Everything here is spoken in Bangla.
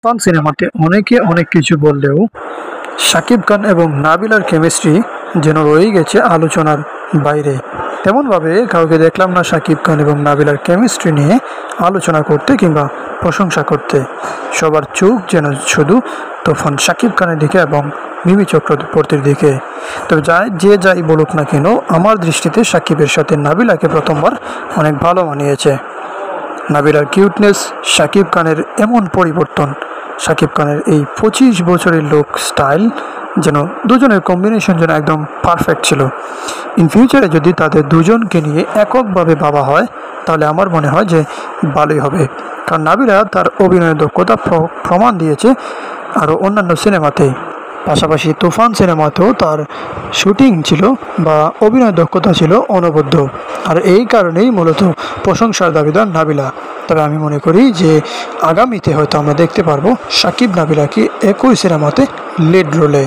তুফান সিনেমাতে অনেকে অনেক কিছু বললেও শাকিব খান এবং নাবিলার কেমিস্ট্রি যেন রয়ে গেছে আলোচনার বাইরে। তেমনভাবে কাউকে দেখলাম না শাকিব খান এবং নাবিলার কেমিস্ট্রি নিয়ে আলোচনা করতে কিংবা প্রশংসা করতে। সবার চোখ যেন শুধু তুফান শাকিব খানের দিকে এবং মিমি চক্রবর্তীর দিকে। তবে যাই বলুক না কেন, আমার দৃষ্টিতে শাকিবের সাথে নাবিলাকে প্রথমবার অনেক ভালো মানিয়েছে। নাবিলার কিউটনেস, শাকিব খানের এমন পরিবর্তন, শাকিব খানের এই 25 বছরের লুক স্টাইল, যেন দুজনের কম্বিনেশন যেন একদম পারফেক্ট ছিল। ইন ফিউচারে যদি তাদের দুজনকে নিয়ে এককভাবে ভাবা হয় তাহলে আমার মনে হয় যে ভালোই হবে। কারণ নাবিলা তার অভিনয়ের দক্ষতা প্রমাণ দিয়েছে আরও অন্যান্য সিনেমাতেই। পাশাপাশি তুফান সিনেমাতেও তার শুটিং ছিল বা অভিনয় দক্ষতা ছিল অনবদ্য। আর এই কারণেই মূলত প্রশংসার দাবিদার নাবিলা। তবে আমি মনে করি যে আগামীতে হয়তো আমরা দেখতে পারবো শাকিব নাবিলাকে একই সিনেমাতে লিড রোলে।